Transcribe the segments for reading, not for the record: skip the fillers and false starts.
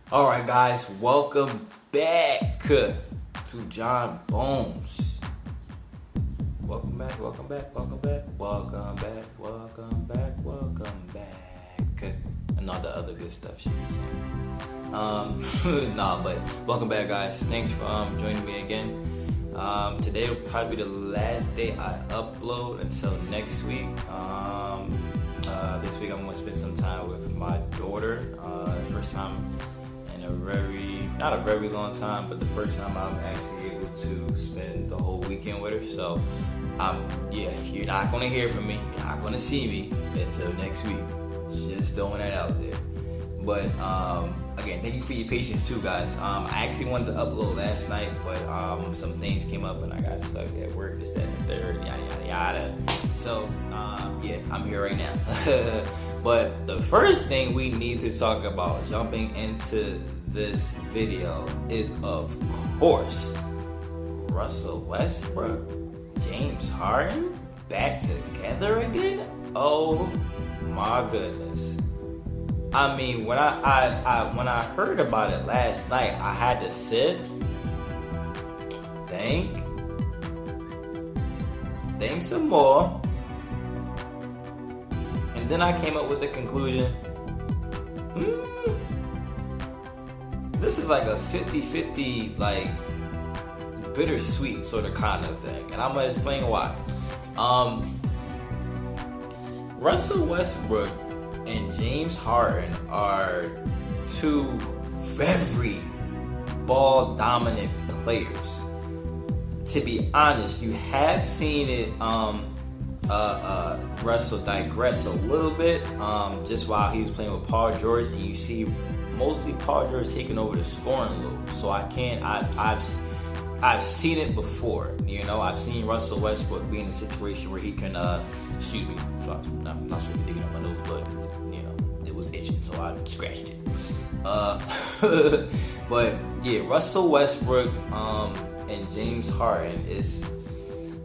Alright guys, welcome back to John Bones. Welcome back, welcome back, welcome back, welcome back, welcome back, welcome back. And all the other good stuff she was saying. But welcome back guys. Thanks for joining me again. Today will probably be the last day I upload until next week. This week I'm going to spend some time with my daughter. First time in not a very long time, but the first time I'm actually able to spend the whole weekend with her. So, you're not going to hear from me. You're not going to see me until next week. Just throwing that out there. But, again, thank you for your patience too, guys. I actually wanted to upload last night, but some things came up and I got stuck at work, this, that, and the third, yada, yada, yada. So, I'm here right now. But the first thing we need to talk about jumping into this video is, of course, Russell Westbrook, James Harden back together again. Oh my goodness. I mean, when I heard about it last night, I had to sit, think some more, and then I came up with the conclusion, this is like a 50-50, like, bittersweet sort of kind of thing. And I'm going to explain why. Russell Westbrook and James Harden are two very ball-dominant players. To be honest, you have seen it, Russell digress a little bit, just while he was playing with Paul George, and you see mostly Paul George taking over the scoring load. So I've seen it before. You know, I've seen Russell Westbrook be in a situation where he can, excuse me, I'm not supposed to be digging up my nose, but you know, it was itching, so I scratched it. But yeah, Russell Westbrook and James Harden is,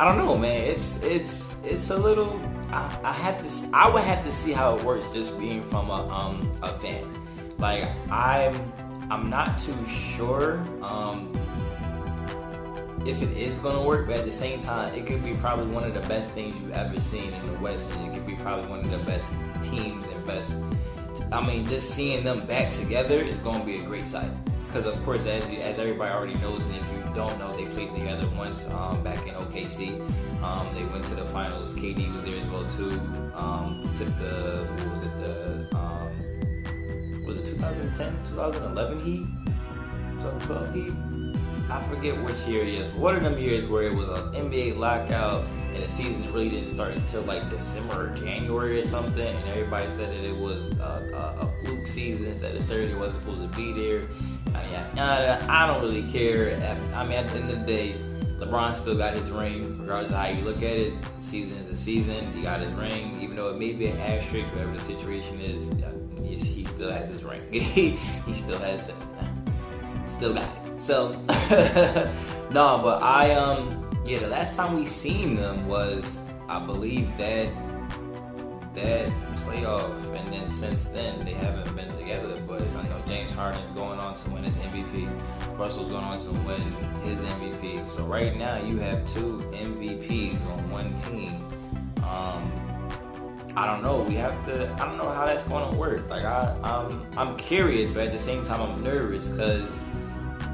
I don't know, man. It's a little. I would have to see how it works just being from a fan. Like I'm not too sure if it is gonna work, but at the same time, it could be probably one of the best things you've ever seen in the West, and it could be probably one of the best teams and best. I mean, just seeing them back together is gonna be a great sight. Because of course, as everybody already knows, and if you don't know, they played together once back in OKC. They went to the finals. KD was there as well too. Took the 2010, 2011 Heat, 2012 Heat. I forget which year it is, but one of them years where it was an NBA lockout and the season really didn't start until like December or January or something, and everybody said that it was a fluke season instead of 30 wasn't supposed to be there. I don't really care. I mean, at the end of the day, LeBron still got his ring, regardless of how you look at it. Season is a season. He got his ring, even though it may be an asterisk, whatever the situation is. He still has his ring. He still has still got it. So no, but the last time we seen them was, I believe, that playoff, and then since then they haven't been together. But I know James Harden's going on to win his MVP. Russell's going on to win his MVP. So right now you have two MVPs on one team. I don't know. I don't know how that's going to work. Like I'm curious, but at the same time I'm nervous, because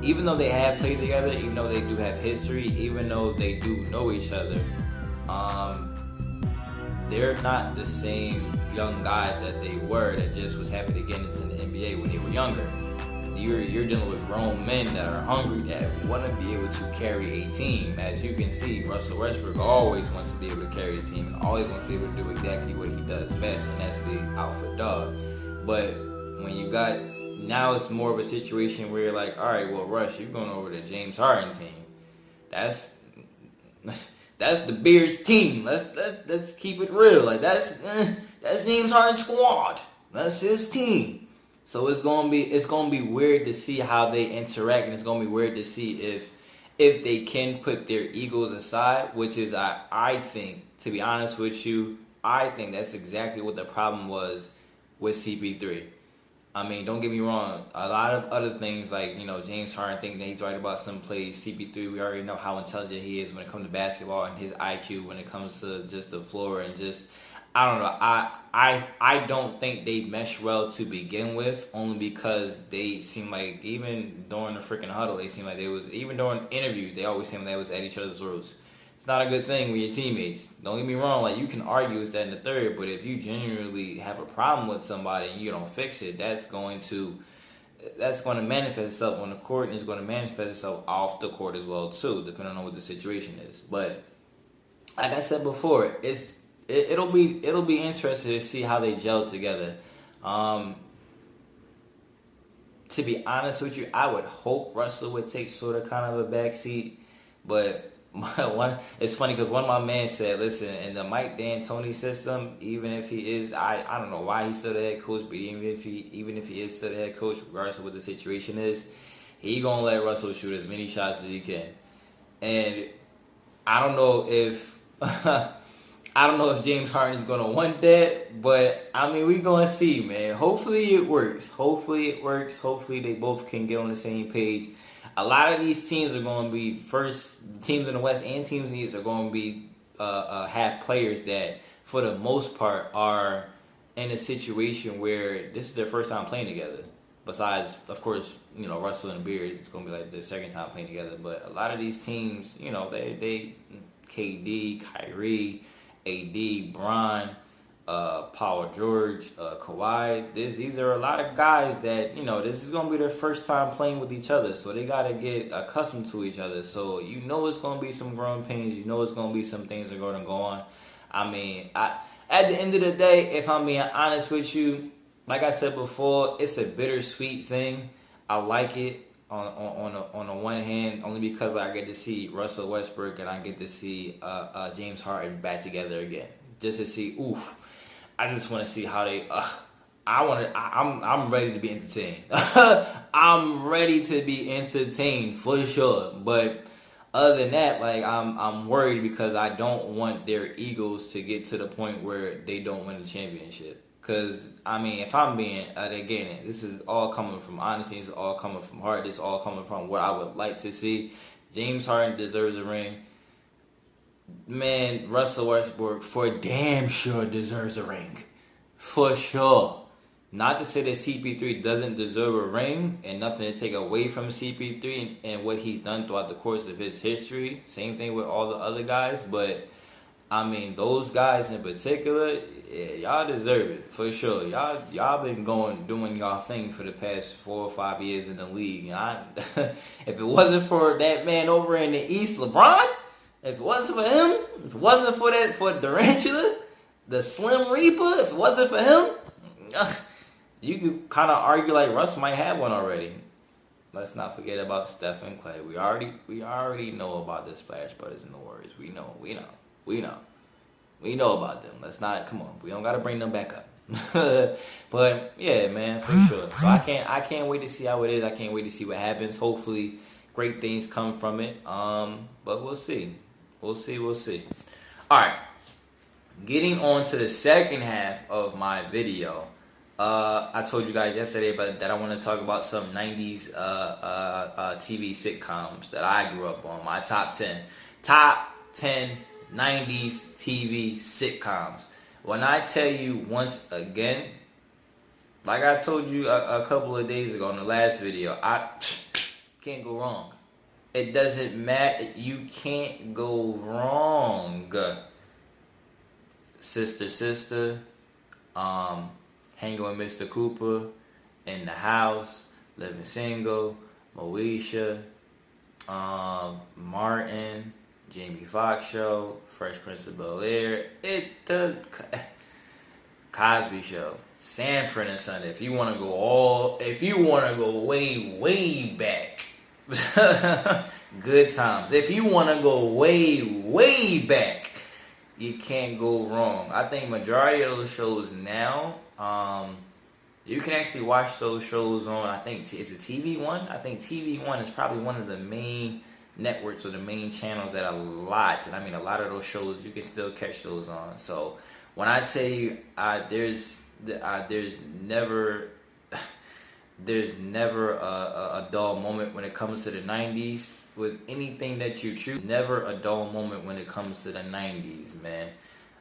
even though they have played together, even though they do have history, even though they do know each other, they're not the same young guys that they were that just was happy to get into the NBA when they were younger. You're dealing with grown men that are hungry, that want to be able to carry a team. As you can see, Russell Westbrook always wants to be able to carry a team, and always wants to be able to do exactly what he does best, and that's be alpha dog. But when you got, now it's more of a situation where you're like, all right, well, Russ, you're going over to James Harden team. That's the Bears team. Let's keep it real. Like that's James Harden's squad. That's his team. So it's gonna be weird to see how they interact, and it's gonna be weird to see if they can put their egos aside, which is I think, to be honest with you, I think that's exactly what the problem was with CP3. I mean, don't get me wrong. A lot of other things, like, James Harden thinking that he's right about some plays. CP3, we already know how intelligent he is when it comes to basketball and his IQ when it comes to just the floor and just, I don't know. I don't think they mesh well to begin with, only because they seem like, even during the freaking huddle, they seem like even during interviews, they always seem like they was at each other's throats. It's not a good thing with your teammates. Don't get me wrong, like, you can argue it's that in the third, but if you genuinely have a problem with somebody and you don't fix it, that's going to manifest itself on the court, and it's going to manifest itself off the court as well too, depending on what the situation is. But like I said before, it'll be interesting to see how they gel together. To be honest with you, I would hope Russell would take sort of kind of a backseat, but it's funny because one of my men said, listen, in the Mike D'Antoni system, even if he is, I don't know why he's still the head coach, but even if he is still the head coach, regardless of what the situation is, he gonna let Russell shoot as many shots as he can. And I don't know if James Harden is gonna want that, but I mean, we gonna see, man. Hopefully it works. Hopefully they both can get on the same page. A lot of these teams are going to be teams in the West and teams in the East are going to be have players that, for the most part, are in a situation where this is their first time playing together. Besides, of course, Russell and Beard, it's going to be like their second time playing together. But a lot of these teams, they KD, Kyrie, AD, Bron, Paul George, Kawhi. These are a lot of guys that, this is going to be their first time playing with each other. So they got to get accustomed to each other. So it's going to be some growing pains. It's going to be some things that are going to go on. I mean, at the end of the day, if I'm being honest with you, like I said before, it's a bittersweet thing. I like it on the one hand, only because I get to see Russell Westbrook and I get to see James Harden back together again. Just to see, I just want to see how they. I'm ready to be entertained. I'm ready to be entertained for sure. But other than that, like, I'm worried because I don't want their egos to get to the point where they don't win the championship. Because, I mean, if I'm being, again, this is all coming from honesty. This is all coming from heart. This is all coming from what I would like to see. James Harden deserves a ring. Man, Russell Westbrook for damn sure deserves a ring. For sure. Not to say that CP3 doesn't deserve a ring, and nothing to take away from CP3 and what he's done throughout the course of his history. Same thing with all the other guys, but I mean, those guys in particular, yeah, y'all deserve it for sure. Y'all been doing y'all thing for the past 4 or 5 years in the league. If it wasn't for that man over in the East, LeBron, if it wasn't for him, if it wasn't for Durantula, the Slim Reaper, if it wasn't for him, you could kind of argue like Russ might have one already. Let's not forget about Steph and Clay. We already know about the Splash Brothers and the Warriors. We know about them. Let's not, come on. We don't got to bring them back up. But yeah, man, for sure. So I can't wait to see how it is. I can't wait to see what happens. Hopefully great things come from it. But we'll see. We'll see. All right. Getting on to the second half of my video. I told you guys yesterday that I want to talk about some 90s TV sitcoms that I grew up on. My top 10 90s TV sitcoms. When I tell you once again, like I told you a couple of days ago in the last video, I can't go wrong. It doesn't matter. You can't go wrong. Sister, Hanging with Mr. Cooper, In the House, Living Single, Moesha, Martin, Jamie Foxx Show, Fresh Prince of Bel-Air, the Cosby Show, Sanford and Son. If you want to go way back, good times. If you want to go way back, you can't go wrong. I think majority of those shows now, you can actually watch those shows on, I think, is it TV One? I think TV One is probably one of the main networks or the main channels that a lot of those shows you can still catch those on. So when I tell you, there's never there's never a dull moment when it comes to the 90s. With anything that you choose, never a dull moment when it comes to the 90s, man.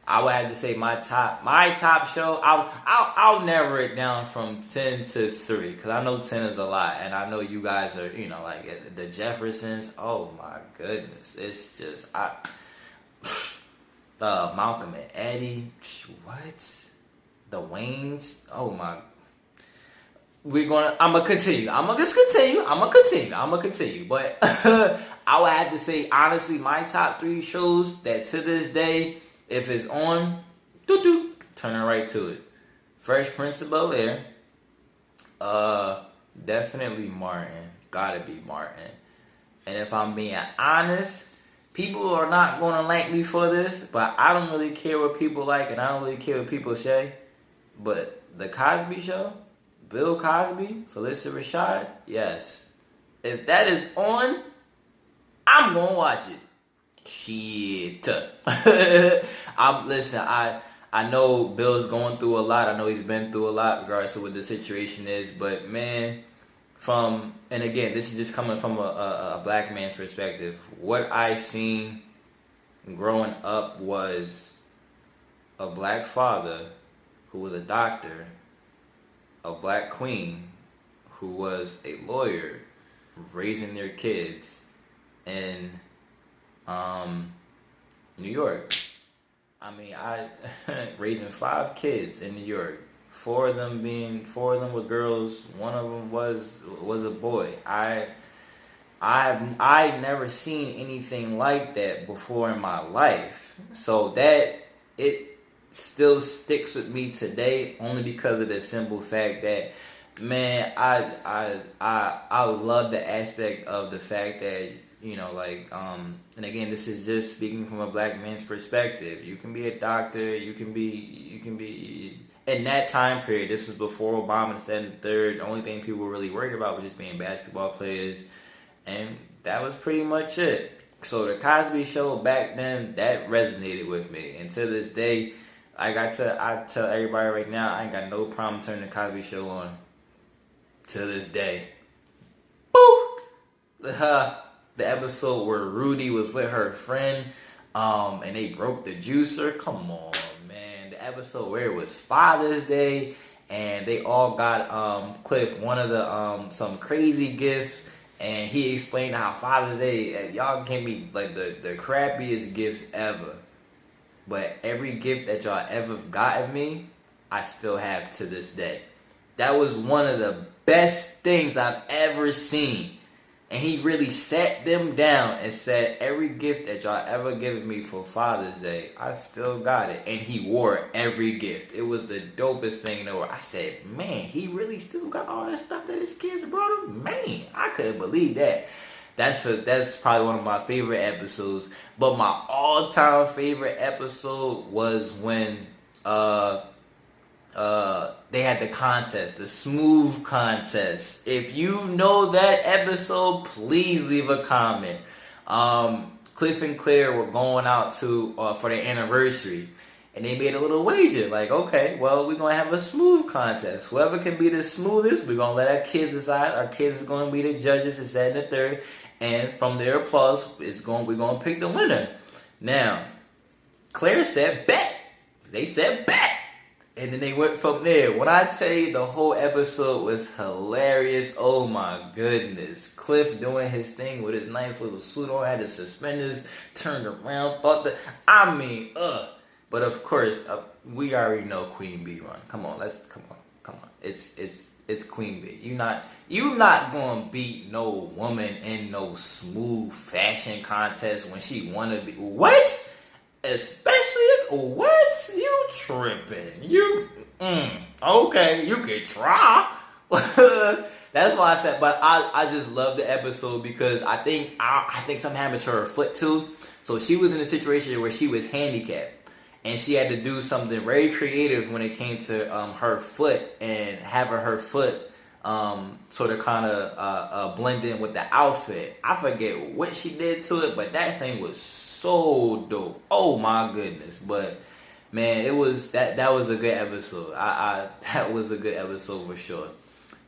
I would have to say my top show. I'll narrow it down from 10 to 3 because I know 10 is a lot, and I know you guys are like the Jeffersons. Oh my goodness, it's just Malcolm and Eddie. What? The Waynes. Oh my. I'm gonna continue. But I would have to say honestly, my top 3 shows that to this day, if it's on, turning right to it. Fresh Prince of Bel-Air. Definitely Martin. Gotta be Martin. And if I'm being honest, people are not gonna like me for this, but I don't really care what people like, and I don't really care what people say. But the Cosby Show, Bill Cosby, Phylicia Rashad, yes. If that is on, I'm gonna watch it. Shit. I know Bill's going through a lot. I know he's been through a lot regardless of what the situation is. But man, and again, this is just coming from a black man's perspective. What I seen growing up was a black father who was a doctor, a black queen who was a lawyer, raising their kids in New York. I mean, I raising 5 kids in New York. 4 of them were girls. 1 of them was a boy. I never seen anything like that before in my life. So that it still sticks with me today, only because of the simple fact that, man, I love the aspect of the fact that, and again, this is just speaking from a black man's perspective. You can be a doctor, you can be in that time period. This was before Obama and the third. The only thing people were really worried about was just being basketball players, and that was pretty much it. So the Cosby Show back then, that resonated with me, and to this day, I tell everybody right now, I ain't got no problem turning the Cosby Show on. To this day. Boo! The episode where Rudy was with her friend, and they broke the juicer. Come on, man. The episode where it was Father's Day, and they all got Cliff one of the some crazy gifts, and he explained how Father's Day, y'all can be like the crappiest gifts ever. But every gift that y'all ever gotten me, I still have to this day. That was one of the best things I've ever seen. And he really sat them down and said, every gift that y'all ever given me for Father's Day, I still got it. And he wore every gift. It was the dopest thing in the world. I said, man, he really still got all that stuff that his kids brought him? Man, I couldn't believe that. That's probably one of my favorite episodes. But my all-time favorite episode was when they had the contest, the smooth contest. If you know that episode, please leave a comment. Cliff and Claire were going out for their anniversary, and they made a little wager. Like, okay, well, we're gonna have a smooth contest. Whoever can be the smoothest, we're gonna let our kids decide. Our kids is gonna be the judges, and that and the third. And from their applause, we're gonna pick the winner. Now, Claire said bet. They said bet. And then they went from there. When I tell you the whole episode was hilarious, oh my goodness. Cliff doing his thing with his nice little suit on, had his suspenders turned around, But of course, we already know Queen Bee run. Come on. It's Queen Bee. You not gonna beat no woman in no smooth fashion contest when she wanna be. What? Especially what? You tripping? Okay, you could try. That's why I said. But I just love the episode because I think something happened to her foot too. So she was in a situation where she was handicapped, and she had to do something very creative when it came to her foot and having her foot sort of kind of blend in with the outfit. I forget what she did to it, but that thing was so dope. Oh my goodness. But man, it was that was a good episode. That was a good episode for sure.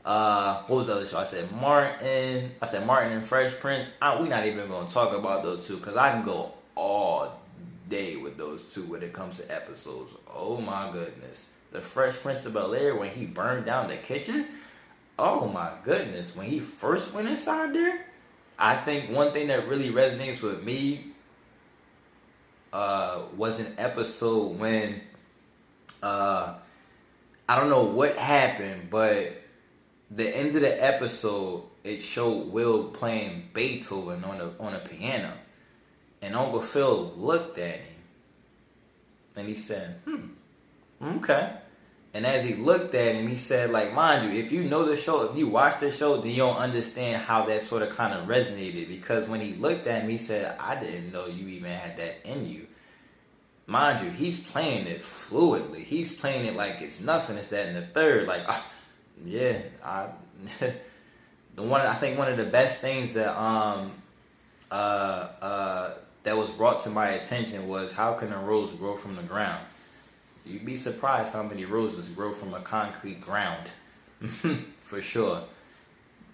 What was the other show? I said Martin and Fresh Prince. We not even gonna talk about those two because I can go all day with those two when it comes to episodes. Oh my goodness, the Fresh Prince of Bel-Air when he burned down the kitchen. Oh my goodness, when he first went inside there. I think one thing that really resonates with me was an episode when I don't know what happened, but the end of the episode it showed Will playing Beethoven on a piano, and Uncle Phil looked at him and he said, okay. And as he looked at him, he said, like, mind you, if you know the show, if you watch the show, then you don't understand how that sort of kind of resonated. Because when he looked at him, he said, I didn't know you even had that in you. Mind you, he's playing it fluidly. He's playing it like it's nothing. It's that and the third. Like, I think one of the best things that that was brought to my attention was how can a rose grow from the ground? You'd be surprised how many roses grow from a concrete ground. For sure.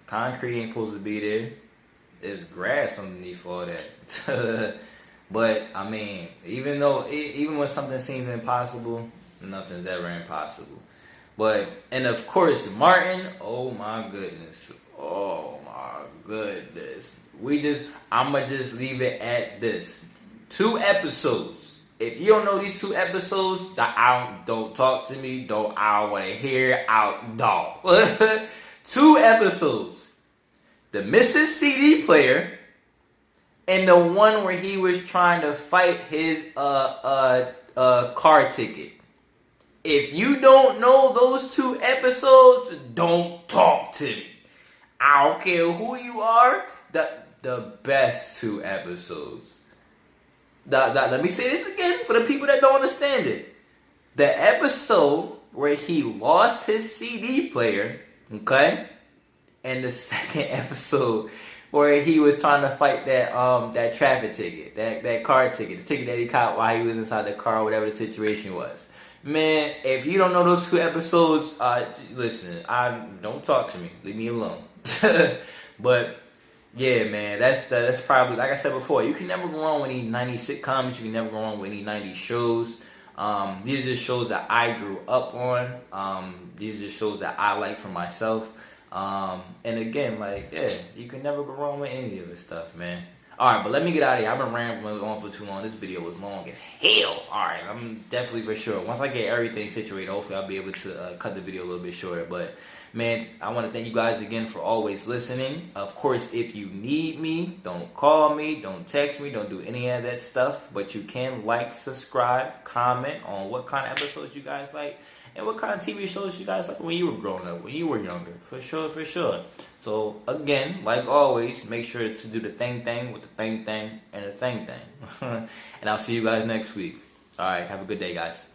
Concrete ain't supposed to be there. There's grass underneath all that. But, I mean, even when something seems impossible, nothing's ever impossible. But, and of course, Martin, oh my goodness. Oh my goodness. I'ma just leave it at this. 2 episodes. If you don't know these 2 episodes, don't talk to me. I don't want to hear out. Dog. 2 episodes. The missing CD player and the one where he was trying to fight his car ticket. If you don't know those 2 episodes, don't talk to me. I don't care who you are. The best 2 episodes. Let me say this again for the people that don't understand it. The episode where he lost his CD player, okay? And the second episode where he was trying to fight that traffic ticket, that car ticket, the ticket that he caught while he was inside the car, whatever the situation was. Man, if you don't know those 2 episodes, listen, don't talk to me. Leave me alone. But yeah, man, that's probably, like I said before, you can never go wrong with any 90s sitcoms. You can never go wrong with any 90s shows. These are the shows that I grew up on. These are the shows that I like for myself. And again, like, yeah, you can never go wrong with any of this stuff, man. Alright, but let me get out of here. I've been rambling on for too long. This video was long as hell. Alright, I'm definitely for sure. Once I get everything situated, hopefully I'll be able to cut the video a little bit shorter. But man, I want to thank you guys again for always listening. Of course, if you need me, don't call me, don't text me, don't do any of that stuff. But you can like, subscribe, comment on what kind of episodes you guys like and what kind of TV shows you guys like when you were growing up, when you were younger. For sure, for sure. So, again, like always, make sure to do the thing with the thing and the thing. And I'll see you guys next week. All right, have a good day, guys.